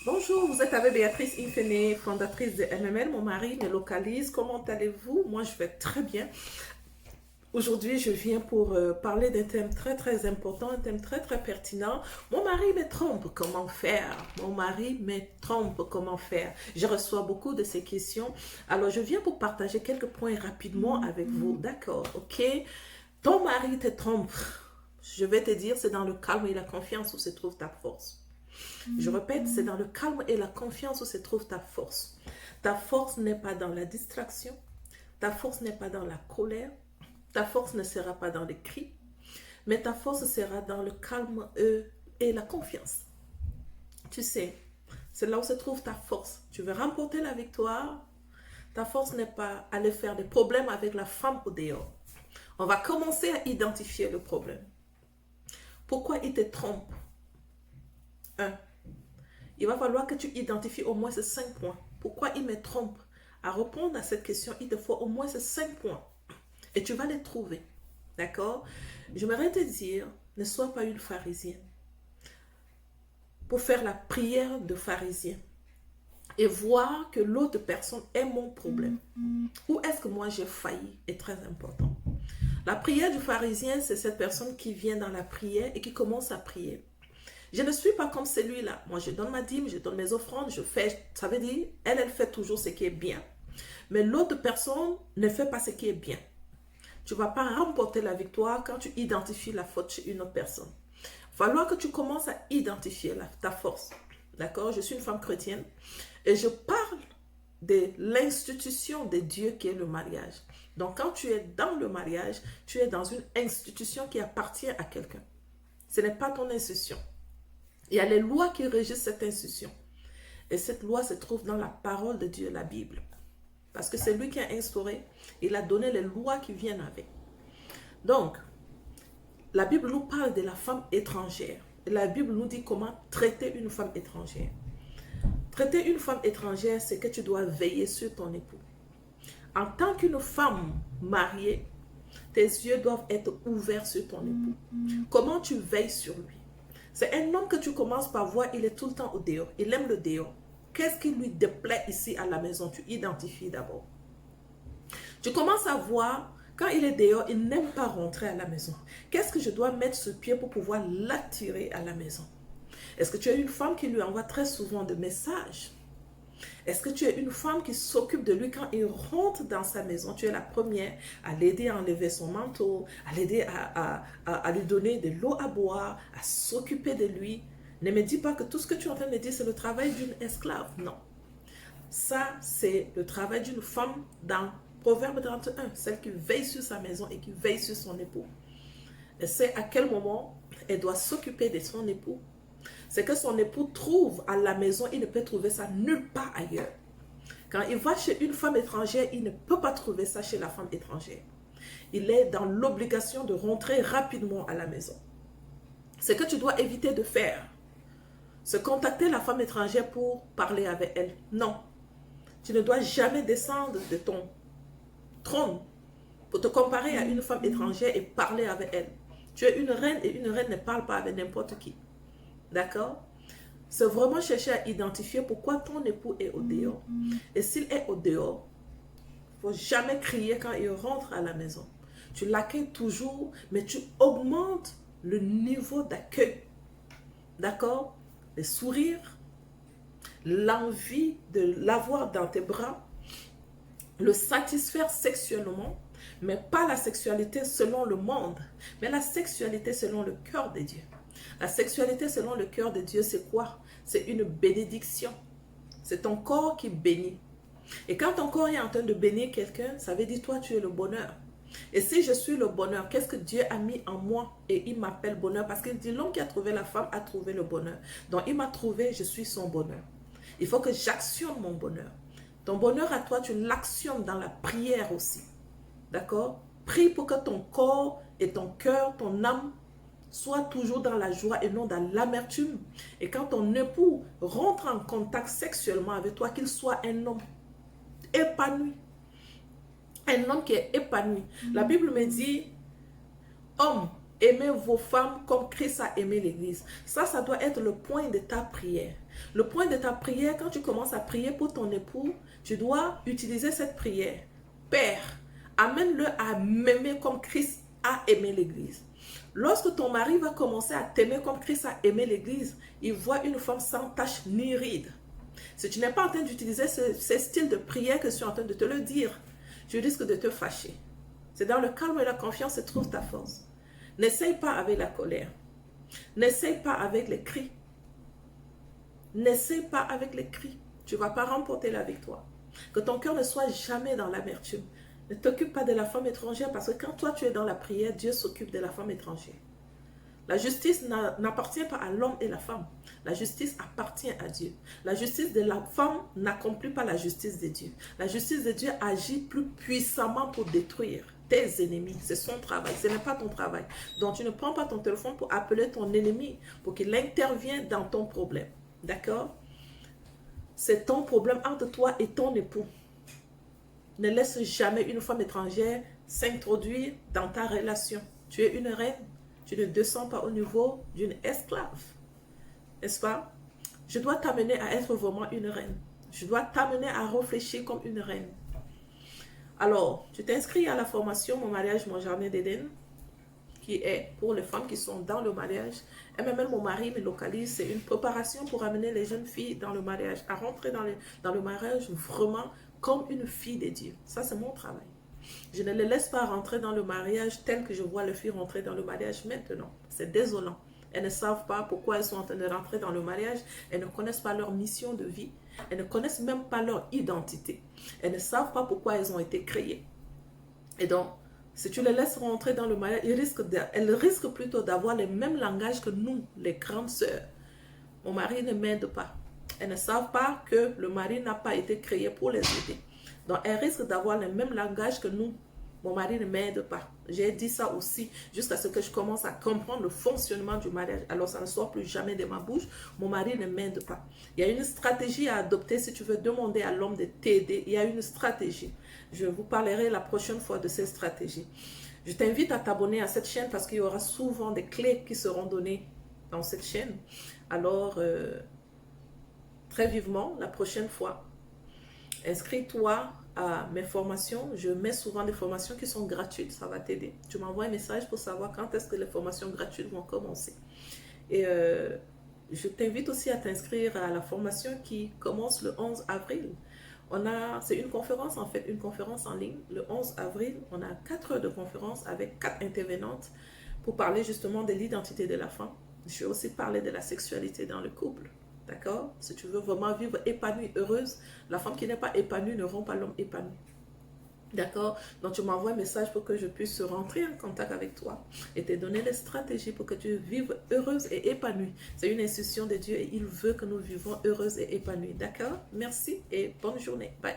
Bonjour, vous êtes avec Béatrice Infene, fondatrice de MML. Mon mari me localise. Comment allez-vous? Moi, je vais très bien. Aujourd'hui, je viens pour parler d'un thème très très important, un thème très très pertinent. Mon mari me trompe, comment faire? Mon mari me trompe, comment faire? Je reçois beaucoup de ces questions. Alors, je viens pour partager quelques points rapidement avec vous. D'accord, ok? Ton mari te trompe. Je vais te dire, c'est dans le calme et la confiance où se trouve ta force. Je répète, c'est dans le calme et la confiance où se trouve ta force. Ta force n'est pas dans la distraction. Ta force n'est pas dans la colère. Ta force ne sera pas dans les cris. Mais ta force sera dans le calme et la confiance. Tu sais, c'est là où se trouve ta force. Tu veux remporter la victoire. Ta force n'est pas aller faire des problèmes avec la femme au dehors. On va commencer à identifier le problème. Pourquoi il te trompe? Un, il va falloir que tu identifies au moins ces 5 points. Pourquoi il me trompe? À répondre à cette question, il te faut au moins ces 5 points. Et tu vas les trouver. D'accord? J'aimerais te dire, ne sois pas une pharisienne. Pour faire la prière de pharisien. Et voir que l'autre personne est mon problème. Où est-ce que moi j'ai failli est très important. La prière du pharisien, c'est cette personne qui vient dans la prière et qui commence à prier. Je ne suis pas comme celui-là. Moi, je donne ma dîme, je donne mes offrandes, je fais. Ça veut dire, elle fait toujours ce qui est bien. Mais l'autre personne ne fait pas ce qui est bien. Tu ne vas pas remporter la victoire quand tu identifies la faute chez une autre personne. Il va falloir que tu commences à identifier ta force. D'accord? Je suis une femme chrétienne et je parle de l'institution de Dieu qui est le mariage. Donc, quand tu es dans le mariage, tu es dans une institution qui appartient à quelqu'un. Ce n'est pas ton institution. Il y a les lois qui régissent cette institution. Et cette loi se trouve dans la parole de Dieu, la Bible. Parce que c'est lui qui a instauré, il a donné les lois qui viennent avec. Donc, la Bible nous parle de la femme étrangère. Et la Bible nous dit comment traiter une femme étrangère. Traiter une femme étrangère, c'est que tu dois veiller sur ton époux. En tant qu'une femme mariée, tes yeux doivent être ouverts sur ton époux. Comment tu veilles sur lui? C'est un homme que tu commences par voir, il est tout le temps au dehors. Il aime le dehors. Qu'est-ce qui lui déplaît ici à la maison? Tu identifies d'abord. Tu commences à voir, quand il est dehors, il n'aime pas rentrer à la maison. Qu'est-ce que je dois mettre sur pied pour pouvoir l'attirer à la maison? Est-ce que tu es une femme qui lui envoie très souvent des messages? Est-ce que tu es une femme qui s'occupe de lui quand il rentre dans sa maison? Tu es la première à l'aider à enlever son manteau, à l'aider à lui donner de l'eau à boire, à s'occuper de lui. Ne me dis pas que tout ce que tu es en train de dire, c'est le travail d'une esclave. Non. Ça, c'est le travail d'une femme dans Proverbe 31, celle qui veille sur sa maison et qui veille sur son époux. Elle sait à quel moment elle doit s'occuper de son époux. C'est que son époux trouve à la maison, il ne peut trouver ça nulle part ailleurs. Quand il va chez une femme étrangère, il ne peut pas trouver ça chez la femme étrangère. Il est dans l'obligation de rentrer rapidement à la maison. Ce que tu dois éviter de faire, c'est contacter la femme étrangère pour parler avec elle. Non. Tu ne dois jamais descendre de ton trône pour te comparer à une femme étrangère et parler avec elle. Tu es une reine et une reine ne parle pas avec n'importe qui. D'accord? C'est vraiment chercher à identifier pourquoi ton époux est au dehors. Et s'il est au dehors, il ne faut jamais crier quand il rentre à la maison. Tu l'accueilles toujours, mais tu augmentes le niveau d'accueil. D'accord? Les sourires, l'envie de l'avoir dans tes bras, le satisfaire sexuellement, mais pas la sexualité selon le monde, mais la sexualité selon le cœur de Dieu. La sexualité selon le cœur de Dieu, c'est quoi? C'est une bénédiction. C'est ton corps qui bénit. Et quand ton corps est en train de bénir quelqu'un, ça veut dire toi, tu es le bonheur. Et si je suis le bonheur, qu'est-ce que Dieu a mis en moi? Et il m'appelle bonheur parce qu'il dit l'homme qui a trouvé la femme a trouvé le bonheur. Donc il m'a trouvé, je suis son bonheur. Il faut que j'actionne mon bonheur. Ton bonheur à toi, tu l'actionnes dans la prière aussi. D'accord? Prie pour que ton corps et ton cœur, ton âme soient toujours dans la joie et non dans l'amertume. Et quand ton époux rentre en contact sexuellement avec toi, qu'il soit un homme épanoui. Un homme qui est épanoui. La Bible me dit, homme aimez vos femmes comme Christ a aimé l'Église. Ça doit être le point de ta prière. Le point de ta prière, quand tu commences à prier pour ton époux, tu dois utiliser cette prière. Père, amène-le à m'aimer comme Christ a aimé l'Église. Lorsque ton mari va commencer à t'aimer comme Christ a aimé l'Église, il voit une femme sans tache ni ride. Si tu n'es pas en train d'utiliser ce style de prière que je suis en train de te le dire, tu risques de te fâcher. C'est dans le calme et la confiance que se trouve ta force. N'essaye pas avec la colère. N'essaye pas avec les cris. N'essaye pas avec les cris. Tu ne vas pas remporter la victoire. Que ton cœur ne soit jamais dans l'amertume. Ne t'occupe pas de la femme étrangère parce que quand toi tu es dans la prière, Dieu s'occupe de la femme étrangère. La justice n'appartient pas à l'homme et la femme. La justice appartient à Dieu. La justice de la femme n'accomplit pas la justice de Dieu. La justice de Dieu agit plus puissamment pour détruire tes ennemis. C'est son travail, ce n'est pas ton travail. Donc tu ne prends pas ton téléphone pour appeler ton ennemi, pour qu'il intervienne dans ton problème. D'accord? C'est ton problème entre toi et ton époux. Ne laisse jamais une femme étrangère s'introduire dans ta relation. Tu es une reine. Tu ne descends pas au niveau d'une esclave. N'est-ce pas? Je dois t'amener à être vraiment une reine. Je dois t'amener à réfléchir comme une reine. Alors, tu t'inscris à la formation Mon mariage, mon jardin d'Éden, qui est pour les femmes qui sont dans le mariage. MML Mon mari me localise. C'est une préparation pour amener les jeunes filles dans le mariage, à rentrer dans le mariage vraiment comme une fille de Dieu. Ça, c'est mon travail. Je ne les laisse pas rentrer dans le mariage tel que je vois les filles rentrer dans le mariage maintenant. C'est désolant. Elles ne savent pas pourquoi elles sont en train de rentrer dans le mariage. Elles ne connaissent pas leur mission de vie. Elles ne connaissent même pas leur identité. Elles ne savent pas pourquoi elles ont été créées. Et donc, si tu les laisses rentrer dans le mariage, elles risquent plutôt d'avoir le même langage que nous, les grandes sœurs. Mon mari ne m'aide pas. Elles ne savent pas que le mari n'a pas été créé pour les aider. Donc, elles risquent d'avoir le même langage que nous. Mon mari ne m'aide pas. J'ai dit ça aussi jusqu'à ce que je commence à comprendre le fonctionnement du mariage. Alors, ça ne sort plus jamais de ma bouche. Mon mari ne m'aide pas. Il y a une stratégie à adopter si tu veux demander à l'homme de t'aider. Il y a une stratégie. Je vous parlerai la prochaine fois de ces stratégies. Je t'invite à t'abonner à cette chaîne parce qu'il y aura souvent des clés qui seront données dans cette chaîne. Alors, très vivement, la prochaine fois, inscris-toi à mes formations. Je mets souvent des formations qui sont gratuites. Ça va t'aider. Tu m'envoies un message pour savoir quand est-ce que les formations gratuites vont commencer. Et je t'invite aussi à t'inscrire à la formation qui commence le 11 avril. C'est une conférence en fait, une conférence en ligne. Le 11 avril, on a 4 heures de conférence avec 4 intervenantes pour parler justement de l'identité de la femme. Je vais aussi parler de la sexualité dans le couple. D'accord? Si tu veux vraiment vivre épanouie, heureuse, la femme qui n'est pas épanouie ne rend pas l'homme épanoui. D'accord? Donc, tu m'envoies un message pour que je puisse rentrer en contact avec toi et te donner des stratégies pour que tu vives heureuse et épanouie. C'est une institution de Dieu et il veut que nous vivons heureuses et épanouies. D'accord? Merci et bonne journée. Bye.